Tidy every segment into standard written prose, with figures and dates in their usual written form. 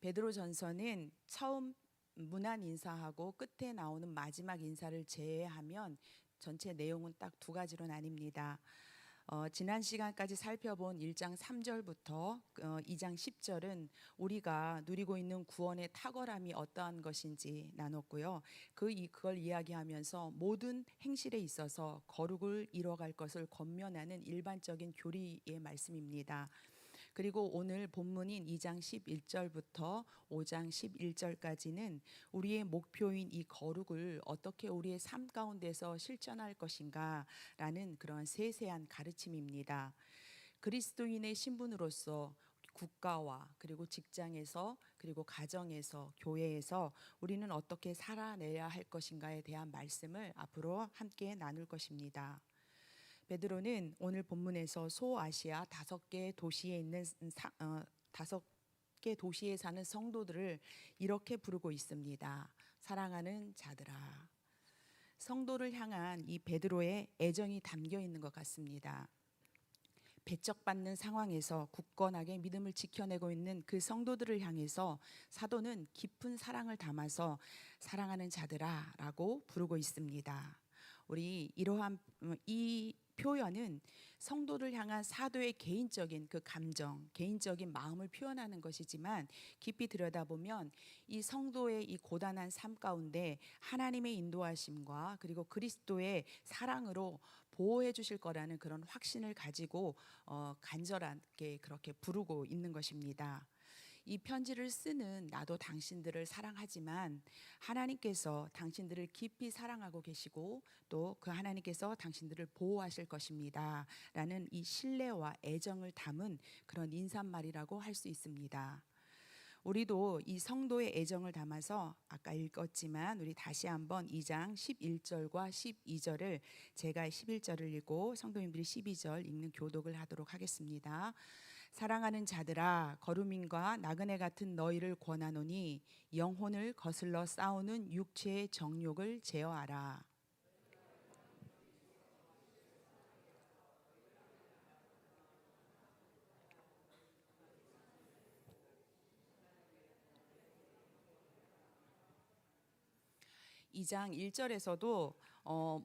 베드로전서는 처음 문안 인사하고 끝에 나오는 마지막 인사를 제외하면 전체 내용은 딱 두 가지로 나뉩니다. 지난 시간까지 살펴본 1장 3절부터 2장 10절은 우리가 누리고 있는 구원의 탁월함이 어떠한 것인지 나눴고요. 그걸 이야기하면서 모든 행실에 있어서 거룩을 이뤄갈 것을 권면하는 일반적인 교리의 말씀입니다. 그리고 오늘 본문인 2장 11절부터 5장 11절까지는 우리의 목표인 이 거룩을 어떻게 우리의 삶 가운데서 실천할 것인가 라는 그런 세세한 가르침입니다. 그리스도인의 신분으로서 국가와 그리고 직장에서 그리고 가정에서 교회에서 우리는 어떻게 살아내야 할 것인가에 대한 말씀을 앞으로 함께 나눌 것입니다. 베드로는 오늘 본문에서 소아시아 5개 도시에 있는 5개 도시에 사는 성도들을 이렇게 부르고 있습니다. 사랑하는 자들아. 성도를 향한 이 베드로의 애정이 담겨 있는 것 같습니다. 배척받는 상황에서 굳건하게 믿음을 지켜내고 있는 그 성도들을 향해서 사도는 깊은 사랑을 담아서 사랑하는 자들아 라고 부르고 있습니다. 우리 이러한 이 표현은 성도를 향한 사도의 개인적인 그 감정, 개인적인 마음을 표현하는 것이지만 깊이 들여다보면 이 성도의 이 고단한 삶 가운데 하나님의 인도하심과 그리고 그리스도의 사랑으로 보호해 주실 거라는 그런 확신을 가지고 간절하게 그렇게 부르고 있는 것입니다. 이 편지를 쓰는 나도 당신들을 사랑하지만 하나님께서 당신들을 깊이 사랑하고 계시고 또 그 하나님께서 당신들을 보호하실 것입니다 라는 이 신뢰와 애정을 담은 그런 인사말이라고 할 수 있습니다. 우리도 이 성도의 애정을 담아서 아까 읽었지만 우리 다시 한번 2장 11절과 12절을 제가 11절을 읽고 성도님들이 12절 읽는 교독을 하도록 하겠습니다. 사랑하는 자들아, 거루민과 나그네 같은 너희를 권하노니 영혼을 거슬러 싸우는 육체의 정욕을 제어하라. 2장 1절에서도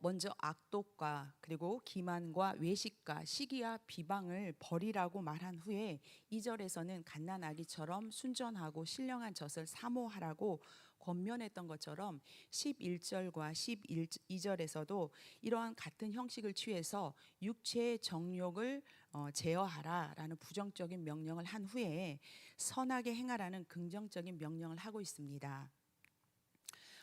먼저 악독과 그리고 기만과 외식과 시기와 비방을 버리라고 말한 후에 2절에서는 갓난아기처럼 순전하고 신령한 젖을 사모하라고 권면했던 것처럼 11절과 12절에서도 이러한 같은 형식을 취해서 육체의 정욕을 제어하라라는 부정적인 명령을 한 후에 선하게 행하라는 긍정적인 명령을 하고 있습니다.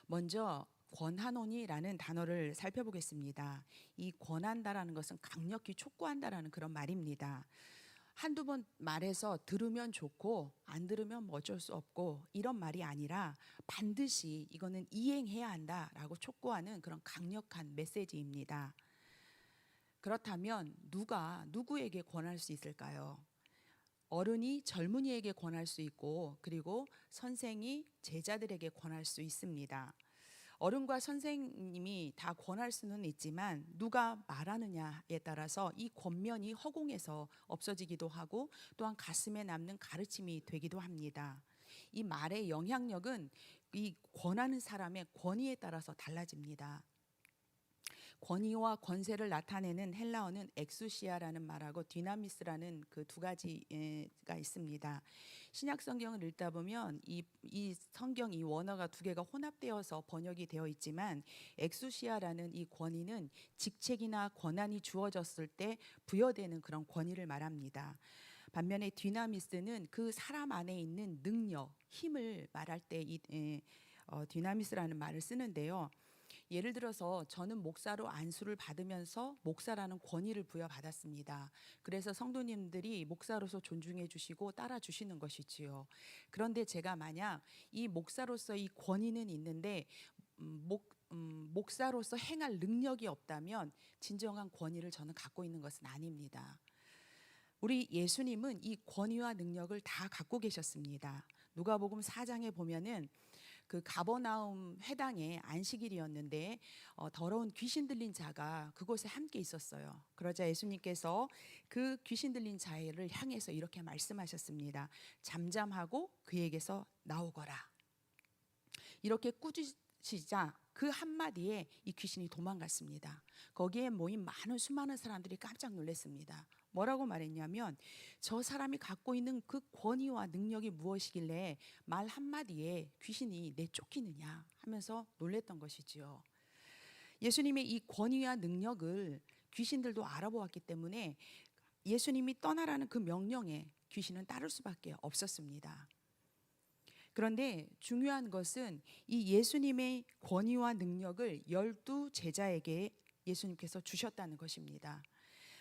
먼저 권하노니라는 단어를 살펴보겠습니다. 이 권한다라는 것은 강력히 촉구한다라는 그런 말입니다. 한두 번 말해서 들으면 좋고 안 들으면 뭐 어쩔 수 없고 이런 말이 아니라 반드시 이거는 이행해야 한다라고 촉구하는 그런 강력한 메시지입니다. 그렇다면 누가 누구에게 권할 수 있을까요? 어른이 젊은이에게 권할 수 있고 그리고 선생이 제자들에게 권할 수 있습니다. 어른과 선생님이 다 권할 수는 있지만 누가 말하느냐에 따라서 이 권면이 허공에서 없어지기도 하고 또한 가슴에 남는 가르침이 되기도 합니다. 이 말의 영향력은 이 권하는 사람의 권위에 따라서 달라집니다. 권위와 권세를 나타내는 헬라어는 엑수시아라는 말하고 디나미스라는 그 두 가지가 있습니다. 신약 성경을 읽다 보면 이 성경 이 원어가 두 개가 혼합되어서 번역이 되어 있지만 엑수시아라는 이 권위는 직책이나 권한이 주어졌을 때 부여되는 그런 권위를 말합니다. 반면에 디나미스는 그 사람 안에 있는 능력, 힘을 말할 때 이 디나미스라는 말을 쓰는데요. 예를 들어서 저는 목사로 안수를 받으면서 목사라는 권위를 부여받았습니다. 그래서 성도님들이 목사로서 존중해 주시고 따라 주시는 것이지요. 그런데 제가 만약 이 목사로서 이 권위는 있는데 목사로서 행할 능력이 없다면 진정한 권위를 저는 갖고 있는 것은 아닙니다. 우리 예수님은 이 권위와 능력을 다 갖고 계셨습니다. 누가복음 4장에 보면은 그 가버나움 회당의 안식일이었는데 더러운 귀신 들린 자가 그곳에 함께 있었어요. 그러자 예수님께서 그 귀신 들린 자를 향해서 이렇게 말씀하셨습니다. 잠잠하고 그에게서 나오거라. 이렇게 꾸짖으시자 그 한마디에 이 귀신이 도망갔습니다. 거기에 모인 수많은 사람들이 깜짝 놀랐습니다. 뭐라고 말했냐면 저 사람이 갖고 있는 그 권위와 능력이 무엇이길래 말 한마디에 귀신이 내쫓기느냐 하면서 놀랬던 것이지요. 예수님의 이 권위와 능력을 귀신들도 알아보았기 때문에 예수님이 떠나라는 그 명령에 귀신은 따를 수밖에 없었습니다. 그런데 중요한 것은 이 예수님의 권위와 능력을 12제자에게 예수님께서 주셨다는 것입니다.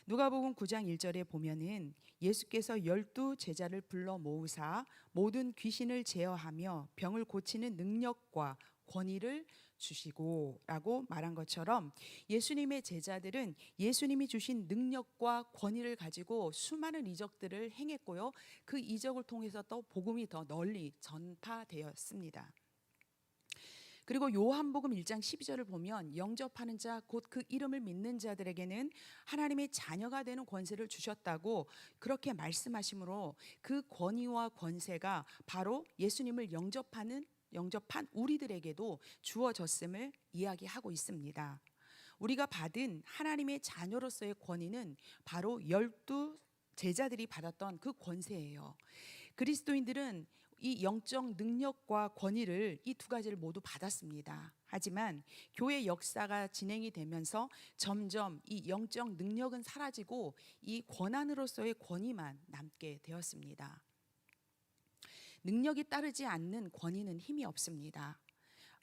누가복음 9장 1절에 보면은 예수께서 12제자를 불러 모으사 모든 귀신을 제어하며 병을 고치는 능력과 권위를 주시고 라고 말한 것처럼 예수님의 제자들은 예수님이 주신 능력과 권위를 가지고 수많은 이적들을 행했고요. 그 이적을 통해서 또 복음이 더 널리 전파되었습니다. 그리고 요한복음 1장 12절을 보면 영접하는 자 곧 그 이름을 믿는 자들에게는 하나님의 자녀가 되는 권세를 주셨다고 그렇게 말씀하시므로 그 권위와 권세가 바로 예수님을 영접한 우리들에게도 주어졌음을 이야기하고 있습니다. 우리가 받은 하나님의 자녀로서의 권위는 바로 12제자들이 받았던 그 권세예요. 그리스도인들은 이 영적 능력과 권위를 이 두 가지를 모두 받았습니다. 하지만 교회 역사가 진행이 되면서 점점 이 영적 능력은 사라지고 이 권한으로서의 권위만 남게 되었습니다. 능력이 따르지 않는 권위는 힘이 없습니다.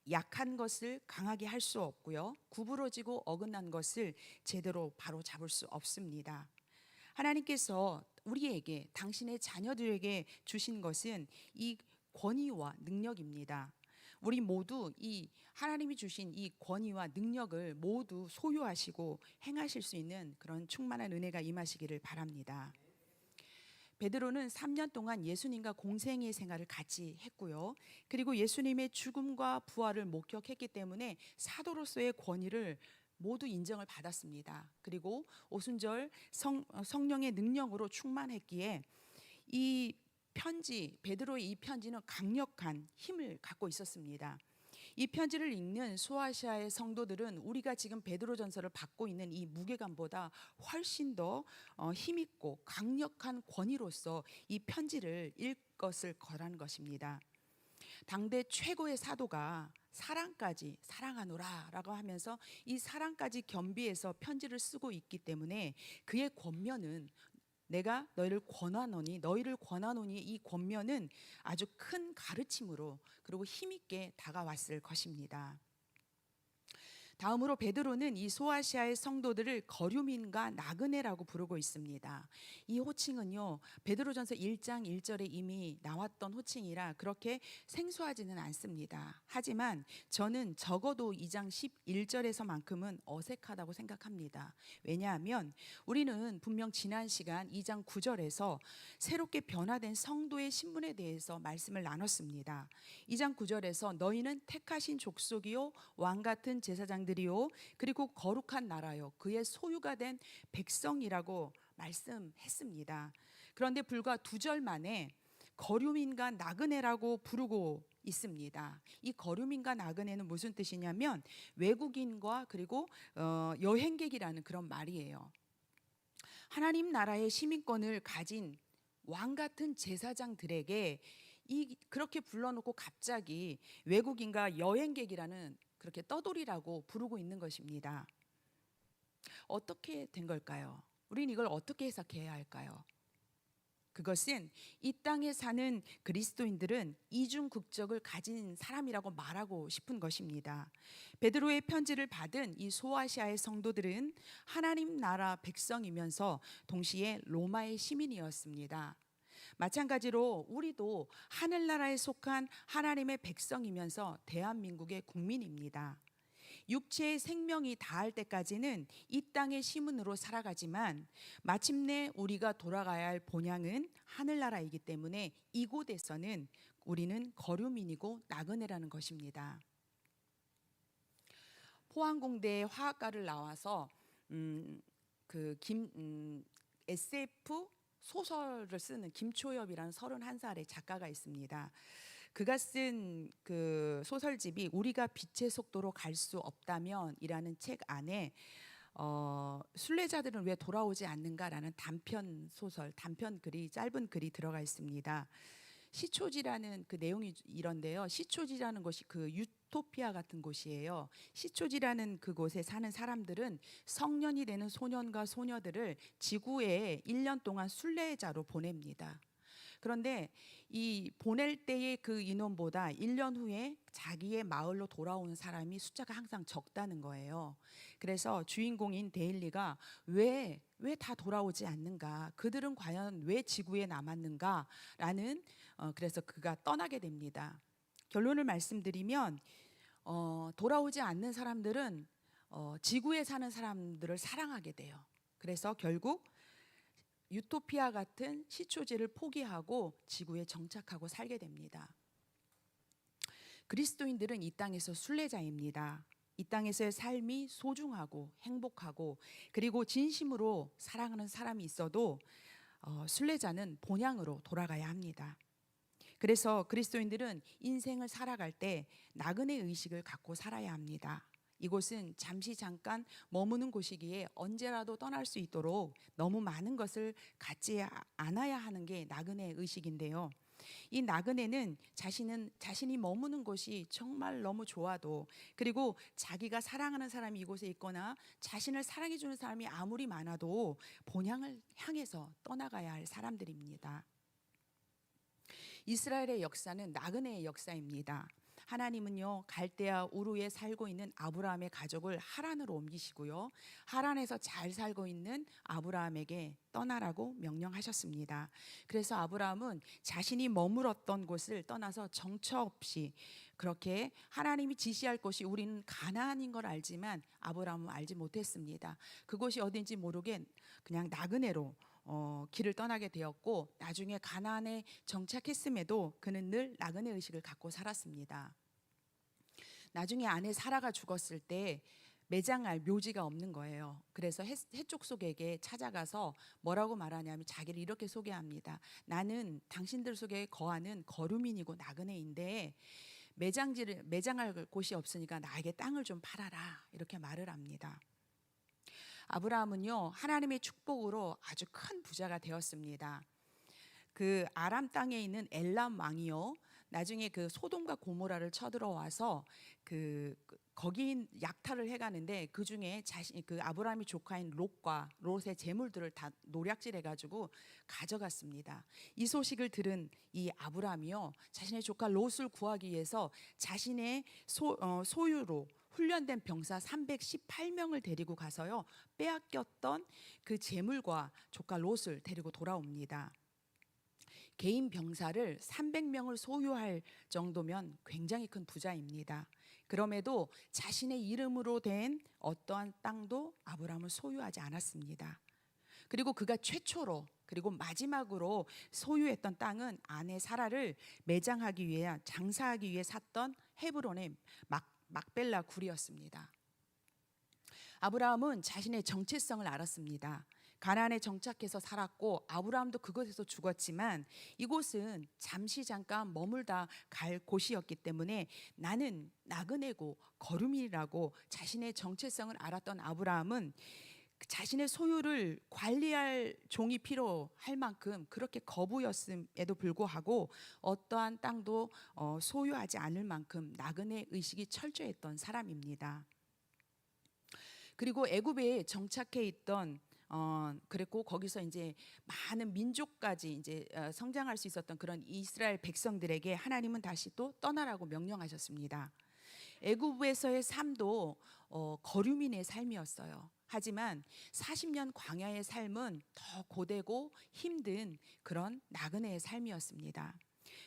약한 것을 강하게 할 수 없고요. 구부러지고 어긋난 것을 제대로 바로 잡을 수 없습니다. 하나님께서 우리에게 당신의 자녀들에게 주신 것은 이 권위와 능력입니다. 우리 모두 이 하나님이 주신 이 권위와 능력을 모두 소유하시고 행하실 수 있는 그런 충만한 은혜가 임하시기를 바랍니다. 베드로는 3년 동안 예수님과 공생의 생활을 같이 했고요. 그리고 예수님의 죽음과 부활을 목격했기 때문에 사도로서의 권위를 모두 인정을 받았습니다. 그리고 오순절 성령의 능력으로 충만했기에 이 편지, 베드로의 이 편지는 강력한 힘을 갖고 있었습니다. 이 편지를 읽는 소아시아의 성도들은 우리가 지금 베드로전서를 받고 있는 이 무게감보다 훨씬 더 힘있고 강력한 권위로서 이 편지를 읽었을 거라는 것입니다. 당대 최고의 사도가 사랑까지 사랑하노라 라고 하면서 이 사랑까지 겸비해서 편지를 쓰고 있기 때문에 그의 권면은 내가 너희를 권하노니 이 권면은 아주 큰 가르침으로 그리고 힘있게 다가왔을 것입니다. 다음으로 베드로는 이 소아시아의 성도들을 거류민과 나그네라고 부르고 있습니다. 이 호칭은요, 베드로전서 1장 1절에 이미 나왔던 호칭이라 그렇게 생소하지는 않습니다. 하지만 저는 적어도 2장 11절에서만큼은 어색하다고 생각합니다. 왜냐하면 우리는 분명 지난 시간 2장 9절에서 새롭게 변화된 성도의 신분에 대해서 말씀을 나눴습니다. 2장 9절에서 너희는 택하신 족속이요 왕 같은 제사장들이요 그리고 거룩한 나라요 그의 소유가 된 백성이라고 말씀했습니다. 그런데 불과 2절 만에 거류민과 나그네라고 부르고 있습니다. 이 거류민과 나그네는 무슨 뜻이냐면 외국인과 그리고 여행객이라는 그런 말이에요. 하나님 나라의 시민권을 가진 왕 같은 제사장들에게 그렇게 불러놓고 갑자기 외국인과 여행객이라는 그렇게 떠돌이라고 부르고 있는 것입니다. 어떻게 된 걸까요? 우린 이걸 어떻게 해석해야 할까요? 그것은 이 땅에 사는 그리스도인들은 이중 국적을 가진 사람이라고 말하고 싶은 것입니다. 베드로의 편지를 받은 이 소아시아의 성도들은 하나님 나라 백성이면서 동시에 로마의 시민이었습니다. 마찬가지로 우리도 하늘나라에 속한 하나님의 백성이면서 대한민국의 국민입니다. 육체의 생명이 다할 때까지는 이 땅의 시문으로 살아가지만 마침내 우리가 돌아가야 할 본향은 하늘나라이기 때문에 이곳에서는 우리는 거류민이고 나그네라는 것입니다. 포항공대 화학과를 나와서 SF 소설을 쓰는 김초엽이라는 31살의 작가가 있습니다. 그가 쓴 그 소설집이 우리가 빛의 속도로 갈 수 없다면이라는 책 안에 순례자들은 왜 돌아오지 않는가라는 단편 소설, 단편 글이, 짧은 글이 들어가 있습니다. 시초지라는 그 내용이 이런데요. 시초지라는 것이 그 유토피아 같은 곳이에요. 시초지라는 그곳에 사는 사람들은 성년이 되는 소년과 소녀들을 지구에 1년 동안 순례자로 보냅니다. 그런데 이 보낼 때의 그 인원보다 1년 후에 자기의 마을로 돌아오는 사람이 숫자가 항상 적다는 거예요. 그래서 주인공인 데일리가 왜 다 돌아오지 않는가? 그들은 과연 왜 지구에 남았는가라는 그래서 그가 떠나게 됩니다. 결론을 말씀드리면 돌아오지 않는 사람들은 지구에 사는 사람들을 사랑하게 돼요. 그래서 결국 유토피아 같은 시초지를 포기하고 지구에 정착하고 살게 됩니다. 그리스도인들은 이 땅에서 순례자입니다. 이 땅에서의 삶이 소중하고 행복하고 그리고 진심으로 사랑하는 사람이 있어도 순례자는 본향으로 돌아가야 합니다. 그래서 그리스도인들은 인생을 살아갈 때 나그네 의식을 갖고 살아야 합니다. 이곳은 잠시 잠깐 머무는 곳이기에 언제라도 떠날 수 있도록 너무 많은 것을 갖지 않아야 하는 게 나그네 의식인데요. 이 나그네는 자신이 머무는 곳이 정말 너무 좋아도 그리고 자기가 사랑하는 사람이 이곳에 있거나 자신을 사랑해 주는 사람이 아무리 많아도 본향을 향해서 떠나가야 할 사람들입니다. 이스라엘의 역사는 나그네의 역사입니다. 하나님은요 갈대아 우르에 살고 있는 아브라함의 가족을 하란으로 옮기시고요 하란에서 잘 살고 있는 아브라함에게 떠나라고 명령하셨습니다. 그래서 아브라함은 자신이 머물었던 곳을 떠나서 정처 없이 그렇게 하나님이 지시할 곳이 우리는 가나안인 걸 알지만 아브라함은 알지 못했습니다. 그곳이 어딘지 모르게 그냥 나그네로 길을 떠나게 되었고 나중에 가나안에 정착했음에도 그는 늘 나그네 의식을 갖고 살았습니다. 나중에 아내 사라가 죽었을 때 매장할 묘지가 없는 거예요. 그래서 해족속에게 찾아가서 뭐라고 말하냐면 자기를 이렇게 소개합니다. 나는 당신들 속에 거하는 거류민이고 나그네인데 매장할 곳이 없으니까 나에게 땅을 좀 팔아라 이렇게 말을 합니다. 아브라함은요 하나님의 축복으로 아주 큰 부자가 되었습니다. 그 아람 땅에 있는 엘람 왕이요 나중에 그 소돔과 고모라를 쳐들어와서 거기 약탈을 해가는데 그 중에 그 아브라함의 조카인 롯의 재물들을 다 노략질해가지고 가져갔습니다. 이 소식을 들은 이 아브라함이요 자신의 조카 롯을 구하기 위해서 자신의 소유로 훈련된 병사 318명을 데리고 가서요 빼앗겼던 그 재물과 조카 롯을 데리고 돌아옵니다. 개인 병사를 300명을 소유할 정도면 굉장히 큰 부자입니다. 그럼에도 자신의 이름으로 된 어떠한 땅도 아브라함은 소유하지 않았습니다. 그리고 그가 최초로 그리고 마지막으로 소유했던 땅은 아내 사라를 매장하기 위해 장사하기 위해 샀던 헤브론의 막벨라 굴이었습니다. 아브라함은 자신의 정체성을 알았습니다. 가나안에 정착해서 살았고 아브라함도 그곳에서 죽었지만 이곳은 잠시 잠깐 머물다 갈 곳이었기 때문에 나는 나그네고 거류민이라고 자신의 정체성을 알았던 아브라함은 자신의 소유를 관리할 종이 필요할 만큼 그렇게 거부였음에도 불구하고 어떠한 땅도 소유하지 않을 만큼 나그네 의식이 철저했던 사람입니다. 그리고 애굽에 정착해 있던 그리고 거기서 이제 많은 민족까지 이제 성장할 수 있었던 그런 이스라엘 백성들에게 하나님은 다시 또 떠나라고 명령하셨습니다. 애굽에서의 삶도 거류민의 삶이었어요. 하지만 40년 광야의 삶은 더 고되고 힘든 그런 나그네의 삶이었습니다.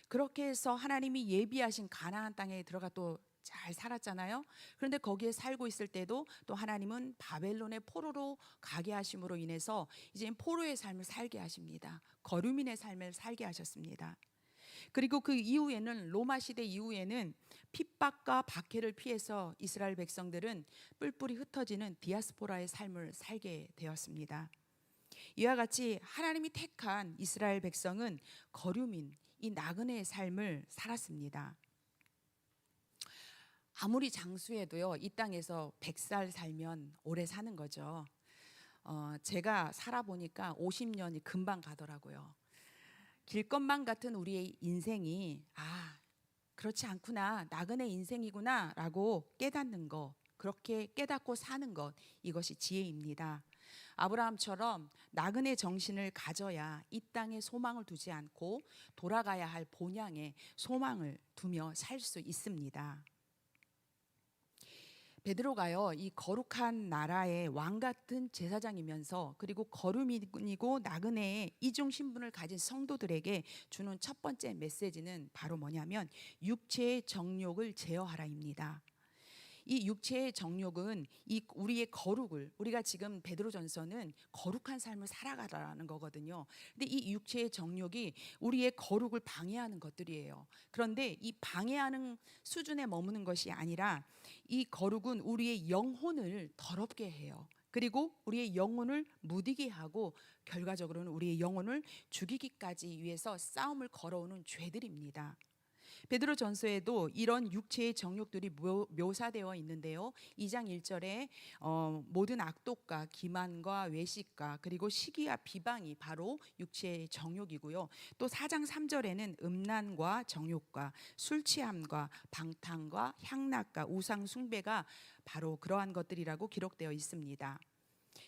그렇게 해서 하나님이 예비하신 가나안 땅에 들어가 또 잘 살았잖아요. 그런데 거기에 살고 있을 때도 또 하나님은 바벨론의 포로로 가게 하심으로 인해서 이제 포로의 삶을 살게 하십니다. 거류민의 삶을 살게 하셨습니다. 그리고 그 이후에는 로마 시대 이후에는 핍박과 박해를 피해서 이스라엘 백성들은 뿔뿔이 흩어지는 디아스포라의 삶을 살게 되었습니다. 이와 같이 하나님이 택한 이스라엘 백성은 거류민, 이 나그네의 삶을 살았습니다. 아무리 장수해도요, 이 땅에서 100살 살면 오래 사는 거죠. 제가 살아보니까 50년이 금방 가더라고요. 길 것만 같은 우리의 인생이 그렇지 않구나, 나그네 인생이구나 라고 깨닫는 것, 그렇게 깨닫고 사는 것, 이것이 지혜입니다. 아브라함처럼 나그네 정신을 가져야 이 땅에 소망을 두지 않고 돌아가야 할 본향에 소망을 두며 살 수 있습니다. 베드로가요, 이 거룩한 나라의 왕 같은 제사장이면서 그리고 거류민이고 나그네의 이중 신분을 가진 성도들에게 주는 첫 번째 메시지는 바로 뭐냐면 육체의 정욕을 제어하라입니다. 이 육체의 정욕은 이 우리의 거룩을, 우리가 지금 베드로전서는 거룩한 삶을 살아가라는 거거든요. 근데 이 육체의 정욕이 우리의 거룩을 방해하는 것들이에요. 그런데 이 방해하는 수준에 머무는 것이 아니라 이 거룩은 우리의 영혼을 더럽게 해요. 그리고 우리의 영혼을 무디게 하고 결과적으로는 우리의 영혼을 죽이기까지 위해서 싸움을 걸어오는 죄들입니다. 베드로전서에도 이런 육체의 정욕들이 묘사되어 있는데요. 2장 1절에 모든 악독과 기만과 외식과 그리고 시기와 비방이 바로 육체의 정욕이고요. 또 4장 3절에는 음란과 정욕과 술 취함과 방탕과 향락과 우상 숭배가 바로 그러한 것들이라고 기록되어 있습니다.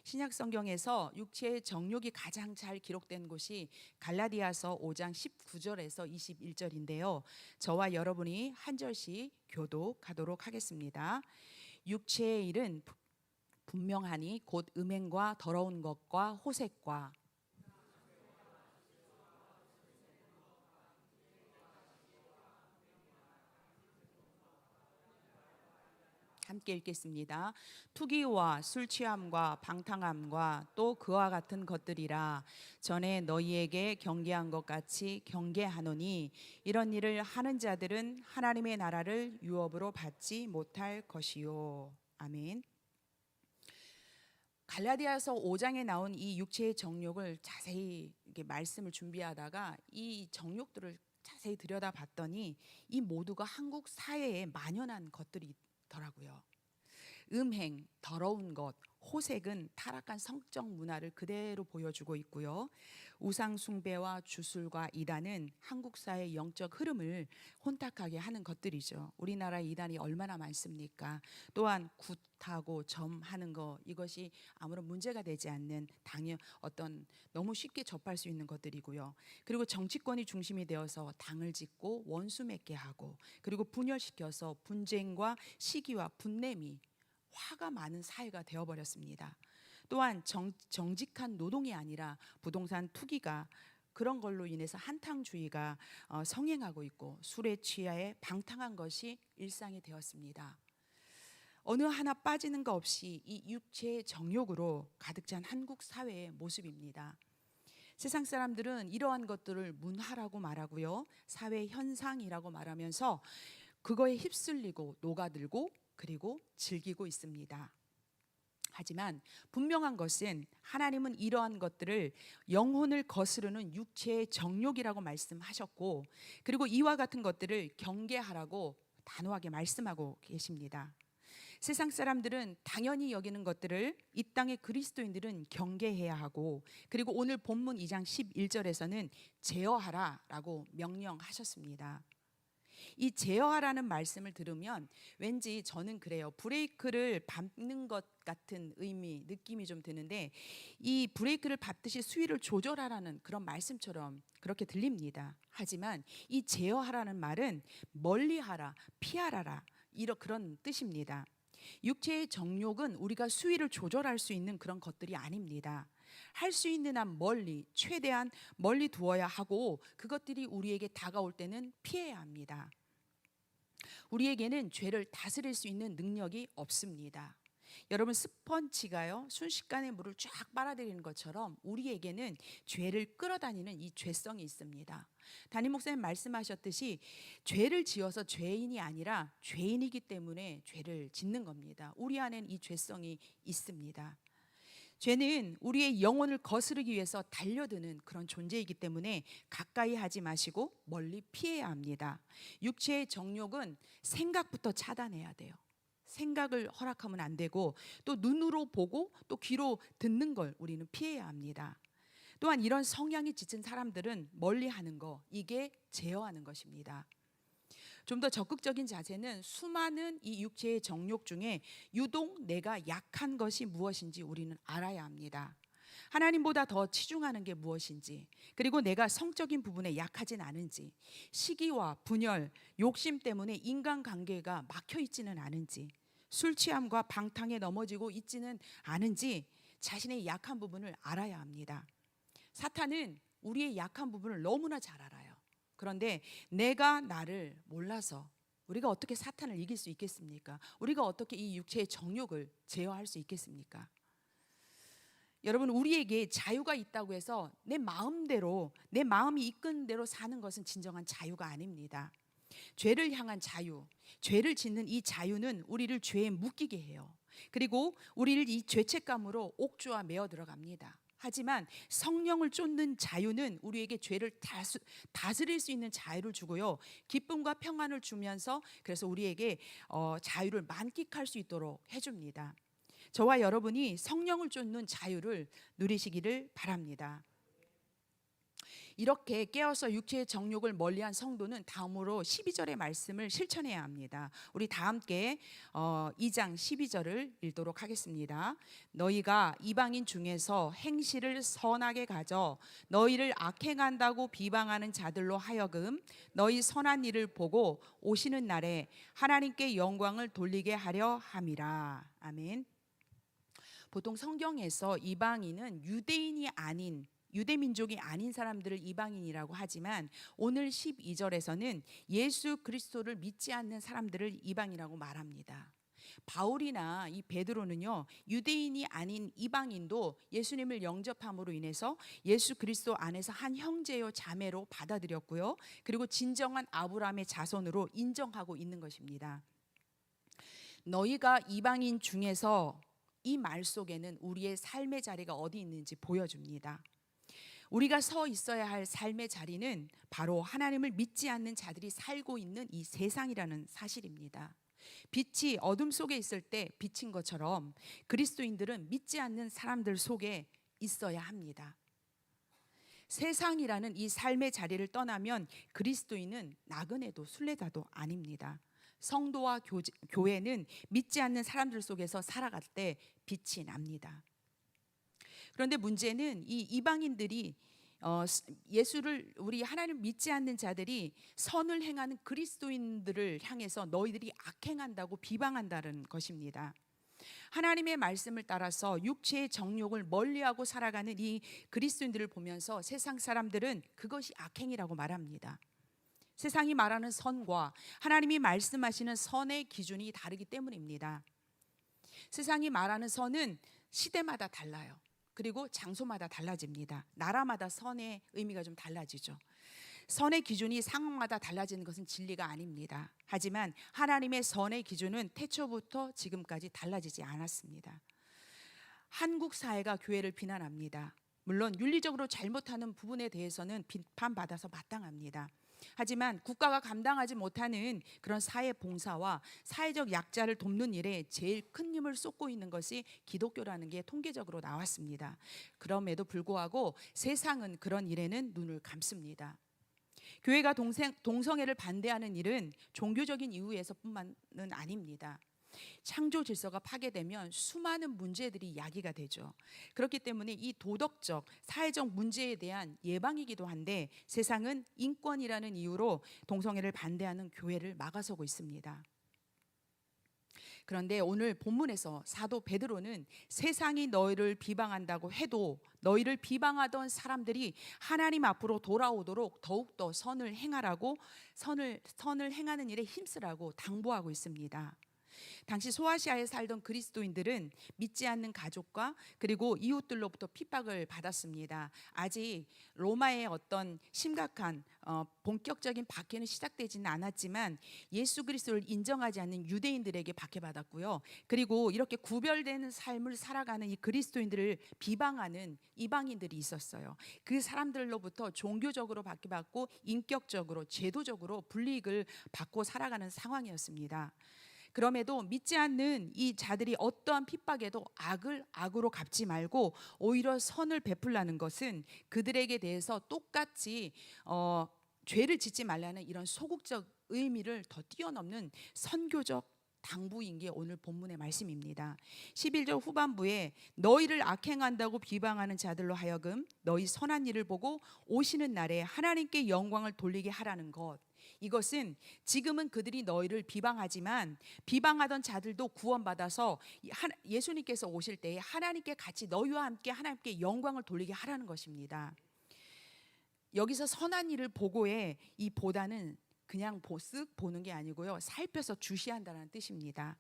신약 성경에서 육체의 정욕이 가장 잘 기록된 곳이 갈라디아서 5장 19절에서 21절인데요. 저와 여러분이 한 절씩 교독하도록 하겠습니다. 육체의 일은 분명하니 곧 음행과 더러운 것과 호색과 함께 읽겠습니다. 투기와 술 취함과 방탕함과 또 그와 같은 것들이라. 전에 너희에게 경계한 것 같이 경계하노니 이런 일을 하는 자들은 하나님의 나라를 유업으로 받지 못할 것이요. 아멘. 갈라디아서 5장에 나온 이 육체의 정욕을 자세히 이렇게 말씀을 준비하다가 이 정욕들을 자세히 들여다봤더니 이 모두가 한국 사회에 만연한 것들이더라고요. 음행, 더러운 것, 호색은 타락한 성적 문화를 그대로 보여주고 있고요. 우상 숭배와 주술과 이단은 한국 사회의 영적 흐름을 혼탁하게 하는 것들이죠. 우리나라 이단이 얼마나 많습니까? 또한 굿하고 점하는 것, 이것이 아무런 문제가 되지 않는 어떤 너무 쉽게 접할 수 있는 것들이고요. 그리고 정치권이 중심이 되어서 당을 짓고 원수 맺게 하고, 그리고 분열시켜서 분쟁과 시기와 분냄이 화가 많은 사회가 되어버렸습니다. 또한 정직한 노동이 아니라 부동산 투기가, 그런 걸로 인해서 한탕주의가 성행하고 있고 술에 취하에 방탕한 것이 일상이 되었습니다. 어느 하나 빠지는 것 없이 이 육체의 정욕으로 가득 찬 한국 사회의 모습입니다. 세상 사람들은 이러한 것들을 문화라고 말하고요, 사회 현상이라고 말하면서 그거에 휩쓸리고 녹아들고 그리고 즐기고 있습니다. 하지만 분명한 것은 하나님은 이러한 것들을 영혼을 거스르는 육체의 정욕이라고 말씀하셨고, 그리고 이와 같은 것들을 경계하라고 단호하게 말씀하고 계십니다. 세상 사람들은 당연히 여기는 것들을 이 땅의 그리스도인들은 경계해야 하고, 그리고 오늘 본문 2장 11절에서는 제어하라라고 명령하셨습니다. 이 제어하라는 말씀을 들으면 왠지 저는 그래요. 브레이크를 밟는 것 같은 느낌이 좀 드는데, 이 브레이크를 밟듯이 수위를 조절하라는 그런 말씀처럼 그렇게 들립니다. 하지만 이 제어하라는 말은 멀리하라, 피하라라, 그런 뜻입니다. 육체의 정욕은 우리가 수위를 조절할 수 있는 그런 것들이 아닙니다. 할 수 있는 한 멀리, 최대한 멀리 두어야 하고, 그것들이 우리에게 다가올 때는 피해야 합니다. 우리에게는 죄를 다스릴 수 있는 능력이 없습니다. 여러분, 스펀지가요 순식간에 물을 쫙 빨아들이는 것처럼 우리에게는 죄를 끌어다니는 이 죄성이 있습니다. 담임 목사님 말씀하셨듯이 죄를 지어서 죄인이 아니라 죄인이기 때문에 죄를 짓는 겁니다. 우리 안에는 이 죄성이 있습니다. 죄는 우리의 영혼을 거스르기 위해서 달려드는 그런 존재이기 때문에 가까이 하지 마시고 멀리 피해야 합니다. 육체의 정욕은 생각부터 차단해야 돼요. 생각을 허락하면 안 되고, 또 눈으로 보고 또 귀로 듣는 걸 우리는 피해야 합니다. 또한 이런 성향이 짙은 사람들은 멀리하는 거, 이게 제어하는 것입니다. 좀 더 적극적인 자세는 수많은 이 육체의 정욕 중에 유독 내가 약한 것이 무엇인지 우리는 알아야 합니다. 하나님보다 더 치중하는 게 무엇인지, 그리고 내가 성적인 부분에 약하진 않은지, 시기와 분열, 욕심 때문에 인간관계가 막혀 있지는 않은지, 술 취함과 방탕에 넘어지고 있지는 않은지 자신의 약한 부분을 알아야 합니다. 사탄은 우리의 약한 부분을 너무나 잘 알아요. 그런데 내가 나를 몰라서 우리가 어떻게 사탄을 이길 수 있겠습니까? 우리가 어떻게 이 육체의 정욕을 제어할 수 있겠습니까? 여러분, 우리에게 자유가 있다고 해서 내 마음대로, 내 마음이 이끄는 대로 사는 것은 진정한 자유가 아닙니다. 죄를 향한 자유, 죄를 짓는 이 자유는 우리를 죄에 묶이게 해요. 그리고 우리를 이 죄책감으로 옥주와 메어 들어갑니다. 하지만 성령을 쫓는 자유는 우리에게 죄를 다스릴 수 있는 자유를 주고요, 기쁨과 평안을 주면서 그래서 우리에게 자유를 만끽할 수 있도록 해줍니다. 저와 여러분이 성령을 쫓는 자유를 누리시기를 바랍니다. 이렇게 깨어서 육체의 정욕을 멀리한 성도는 다음으로 12절의 말씀을 실천해야 합니다. 우리 다 함께 2장 12절을 읽도록 하겠습니다. 너희가 이방인 중에서 행실을 선하게 가져 너희를 악행한다고 비방하는 자들로 하여금 너희 선한 일을 보고 오시는 날에 하나님께 영광을 돌리게 하려 함이라. 아멘. 보통 성경에서 이방인은 유대인이 아닌, 유대 민족이 아닌 사람들을 이방인이라고 하지만 오늘 12절에서는 예수 그리스도를 믿지 않는 사람들을 이방이라고 말합니다. 바울이나 이 베드로는요, 유대인이 아닌 이방인도 예수님을 영접함으로 인해서 예수 그리스도 안에서 한 형제요 자매로 받아들였고요, 그리고 진정한 아브라함의 자손으로 인정하고 있는 것입니다. 너희가 이방인 중에서, 이 말 속에는 우리의 삶의 자리가 어디 있는지 보여줍니다. 우리가 서 있어야 할 삶의 자리는 바로 하나님을 믿지 않는 자들이 살고 있는 이 세상이라는 사실입니다. 빛이 어둠 속에 있을 때 비친 것처럼 그리스도인들은 믿지 않는 사람들 속에 있어야 합니다. 세상이라는 이 삶의 자리를 떠나면 그리스도인은 나그네도 순례자도 아닙니다. 성도와 교회는 믿지 않는 사람들 속에서 살아갈 때 빛이 납니다. 그런데 문제는 이 이방인들이 예수를, 우리 하나님 믿지 않는 자들이 선을 행하는 그리스도인들을 향해서 너희들이 악행한다고 비방한다는 것입니다. 하나님의 말씀을 따라서 육체의 정욕을 멀리하고 살아가는 이 그리스도인들을 보면서 세상 사람들은 그것이 악행이라고 말합니다. 세상이 말하는 선과 하나님이 말씀하시는 선의 기준이 다르기 때문입니다. 세상이 말하는 선은 시대마다 달라요. 그리고 장소마다 달라집니다. 나라마다 선의 의미가 좀 달라지죠. 선의 기준이 상황마다 달라지는 것은 진리가 아닙니다. 하지만 하나님의 선의 기준은 태초부터 지금까지 달라지지 않았습니다. 한국 사회가 교회를 비난합니다. 물론 윤리적으로 잘못하는 부분에 대해서는 비판받아서 마땅합니다. 하지만 국가가 감당하지 못하는 그런 사회 봉사와 사회적 약자를 돕는 일에 제일 큰 힘을 쏟고 있는 것이 기독교라는 게 통계적으로 나왔습니다. 그럼에도 불구하고 세상은 그런 일에는 눈을 감습니다. 교회가 동성애를 반대하는 일은 종교적인 이유에서뿐만은 아닙니다. 창조 질서가 파괴되면 수많은 문제들이 야기가 되죠. 그렇기 때문에 이 도덕적, 사회적 문제에 대한 예방이기도 한데 세상은 인권이라는 이유로 동성애를 반대하는 교회를 막아서고 있습니다. 그런데 오늘 본문에서 사도 베드로는 세상이 너희를 비방한다고 해도 너희를 비방하던 사람들이 하나님 앞으로 돌아오도록 더욱더 선을 행하라고 선을 행하는 일에 힘쓰라고 당부하고 있습니다. 당시 소아시아에 살던 그리스도인들은 믿지 않는 가족과 그리고 이웃들로부터 핍박을 받았습니다. 아직 로마의 어떤 심각한 본격적인 박해는 시작되지는 않았지만 예수 그리스도를 인정하지 않는 유대인들에게 박해받았고요. 그리고 이렇게 구별되는 삶을 살아가는 이 그리스도인들을 비방하는 이방인들이 있었어요. 그 사람들로부터 종교적으로 박해받고 인격적으로 제도적으로 불이익을 받고 살아가는 상황이었습니다. 그럼에도 믿지 않는 이 자들이 어떠한 핍박에도 악을 악으로 갚지 말고 오히려 선을 베풀라는 것은 그들에게 대해서 똑같이 죄를 짓지 말라는 이런 소극적 의미를 더 뛰어넘는 선교적 당부인 게 오늘 본문의 말씀입니다. 11절 후반부에 너희를 악행한다고 비방하는 자들로 하여금 너희 선한 일을 보고 오시는 날에 하나님께 영광을 돌리게 하라는 것. 이것은 지금은 그들이 너희를 비방하지만 비방하던 자들도 구원받아서 예수님께서 오실 때에 하나님께 같이 너희와 함께 하나님께 영광을 돌리게 하라는 것입니다. 여기서 선한 일을 보고의 이 보다는 그냥 쓱 보는 게 아니고요, 살펴서 주시한다는 뜻입니다.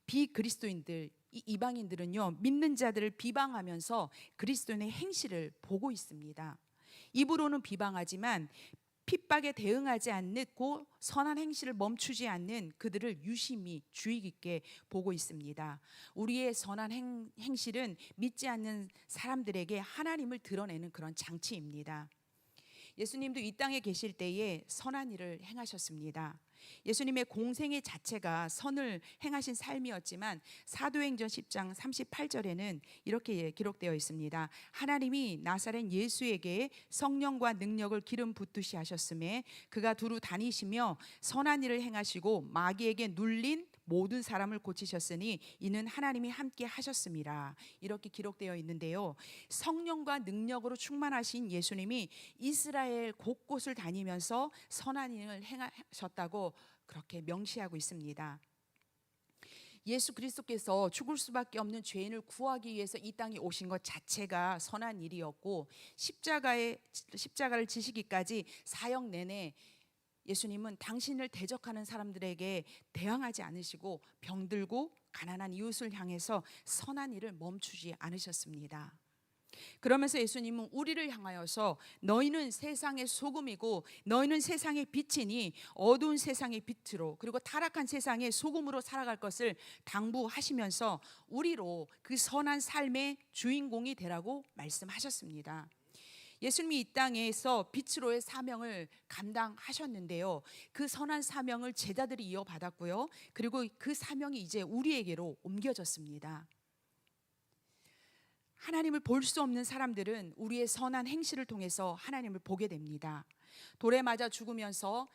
비그리스도인들, 이 이방인들은요, 믿는 자들을 비방하면서 그리스도인의 행실을 보고 있습니다. 입으로는 비방하지만 핍박에 대응하지 않고 선한 행실을 멈추지 않는 그들을 유심히 주의 깊게 보고 있습니다. 우리의 선한 행실은 믿지 않는 사람들에게 하나님을 드러내는 그런 장치입니다. 예수님도 이 땅에 계실 때에 선한 일을 행하셨습니다. 예수님의 공생의 자체가 선을 행하신 삶이었지만 사도행전 10장 38절에는 이렇게 기록되어 있습니다. 하나님이 나사렛 예수에게 성령과 능력을 기름 붓듯이 하셨음에 그가 두루 다니시며 선한 일을 행하시고 마귀에게 눌린 모든 사람을 고치셨으니 이는 하나님이 함께 하셨습니다. 이렇게 기록되어 있는데요, 성령과 능력으로 충만하신 예수님이 이스라엘 곳곳을 다니면서 선한 일을 행하셨다고 그렇게 명시하고 있습니다. 예수 그리스도께서 죽을 수밖에 없는 죄인을 구하기 위해서 이 땅에 오신 것 자체가 선한 일이었고, 십자가를 지시기까지 사역 내내 예수님은 당신을 대적하는 사람들에게 대항하지 않으시고 병들고 가난한 이웃을 향해서 선한 일을 멈추지 않으셨습니다. 그러면서 예수님은 우리를 향하여서 너희는 세상의 소금이고 너희는 세상의 빛이니 어두운 세상의 빛으로 그리고 타락한 세상의 소금으로 살아갈 것을 당부하시면서 우리로 그 선한 삶의 주인공이 되라고 말씀하셨습니다. 예수님이 이 땅에서 빛으로의 사명을 감당하셨는데요, 그 선한 사명을 제자들이 이어받았고요, 그리고 그 사명이 이제 우리에게로 옮겨졌습니다. 하나님을 볼 수 없는 사람들은 우리의 선한 행실을 통해서 하나님을 보게 됩니다. 돌에 맞아 죽으면서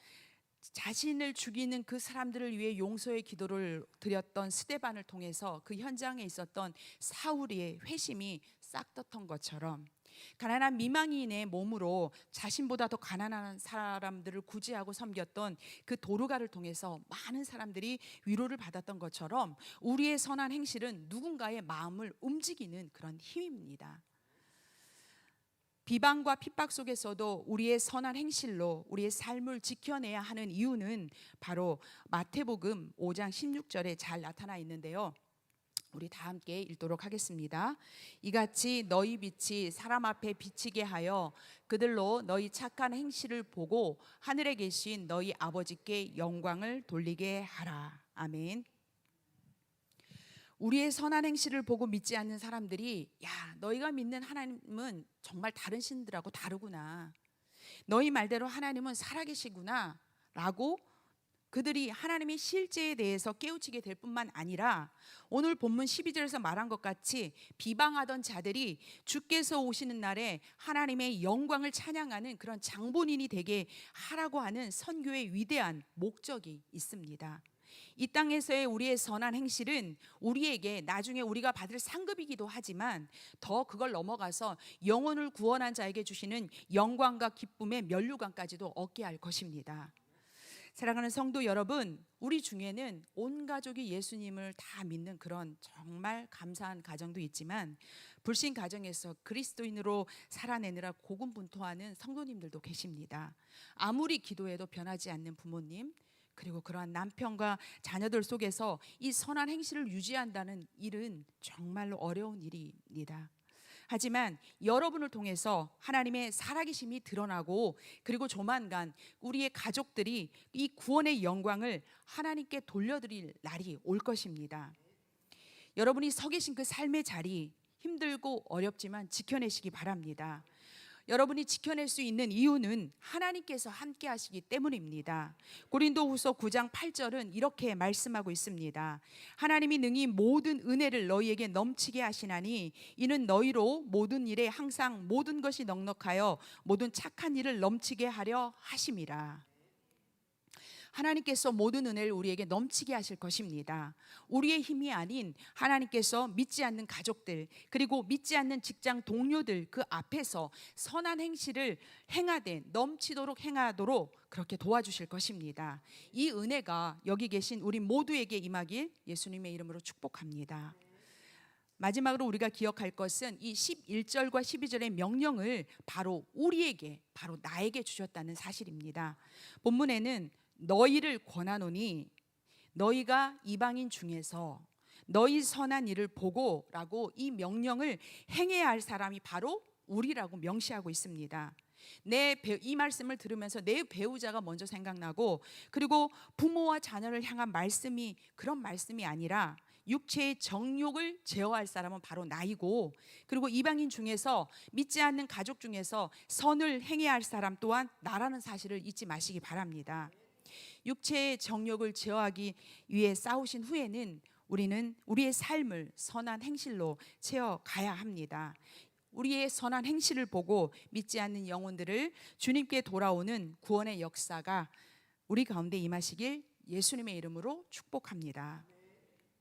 자신을 죽이는 그 사람들을 위해 용서의 기도를 드렸던 스데반을 통해서 그 현장에 있었던 사울의 회심이 싹 떴던 것처럼 가난한 미망인의 몸으로 자신보다 더 가난한 사람들을 구제하고 섬겼던 그 도르가를 통해서 많은 사람들이 위로를 받았던 것처럼 우리의 선한 행실은 누군가의 마음을 움직이는 그런 힘입니다. 비방과 핍박 속에서도 우리의 선한 행실로 우리의 삶을 지켜내야 하는 이유는 바로 마태복음 5장 16절에 잘 나타나 있는데요, 우리 다 함께 읽도록 하겠습니다. 이같이 너희 빛이 사람 앞에 비치게 하여 그들로 너희 착한 행실을 보고 하늘에 계신 너희 아버지께 영광을 돌리게 하라. 아멘. 우리의 선한 행실을 보고 믿지 않는 사람들이 야, 너희가 믿는 하나님은 정말 다른 신들하고 다르구나, 너희 말대로 하나님은 살아계시구나 라고 그들이 하나님의 실제에 대해서 깨우치게 될 뿐만 아니라 오늘 본문 12절에서 말한 것 같이 비방하던 자들이 주께서 오시는 날에 하나님의 영광을 찬양하는 그런 장본인이 되게 하라고 하는 선교의 위대한 목적이 있습니다. 이 땅에서의 우리의 선한 행실은 우리에게 나중에 우리가 받을 상급이기도 하지만 더 그걸 넘어가서 영혼을 구원한 자에게 주시는 영광과 기쁨의 면류관까지도 얻게 할 것입니다. 사랑하는 성도 여러분, 우리 중에는 온 가족이 예수님을 다 믿는 그런 정말 감사한 가정도 있지만 불신 가정에서 그리스도인으로 살아내느라 고군분투하는 성도님들도 계십니다. 아무리 기도해도 변하지 않는 부모님, 그리고 그러한 남편과 자녀들 속에서 이 선한 행실을 유지한다는 일은 정말로 어려운 일입니다. 하지만 여러분을 통해서 하나님의 살아계심이 드러나고, 그리고 조만간 우리의 가족들이 이 구원의 영광을 하나님께 돌려드릴 날이 올 것입니다. 여러분이 서 계신 그 삶의 자리, 힘들고 어렵지만 지켜내시기 바랍니다. 여러분이 지켜낼 수 있는 이유는 하나님께서 함께 하시기 때문입니다. 고린도후서 9장 8절은 이렇게 말씀하고 있습니다. 하나님이 능히 모든 은혜를 너희에게 넘치게 하시나니 이는 너희로 모든 일에 항상 모든 것이 넉넉하여 모든 착한 일을 넘치게 하려 하심이라. 하나님께서 모든 은혜를 우리에게 넘치게 하실 것입니다. 우리의 힘이 아닌 하나님께서 믿지 않는 가족들, 그리고 믿지 않는 직장 동료들 그 앞에서 선한 행실을 행하되 넘치도록 행하도록 그렇게 도와주실 것입니다. 이 은혜가 여기 계신 우리 모두에게 임하길 예수님의 이름으로 축복합니다. 마지막으로 우리가 기억할 것은 이 11절과 12절의 명령을 바로 우리에게, 바로 나에게 주셨다는 사실입니다. 본문에는 너희를 권하노니 너희가 이방인 중에서 너희 선한 일을 보고 라고 이 명령을 행해야 할 사람이 바로 우리라고 명시하고 있습니다. 이 말씀을 들으면서 내 배우자가 먼저 생각나고, 그리고 부모와 자녀를 향한 말씀이 그런 말씀이 아니라 육체의 정욕을 제어할 사람은 바로 나이고, 그리고 이방인 중에서 믿지 않는 가족 중에서 선을 행해야 할 사람 또한 나라는 사실을 잊지 마시기 바랍니다. 육체의 정욕을 제어하기 위해 싸우신 후에는 우리는 우리의 삶을 선한 행실로 채워가야 합니다. 우리의 선한 행실을 보고 믿지 않는 영혼들을 주님께 돌아오는 구원의 역사가 우리 가운데 임하시길 예수님의 이름으로 축복합니다.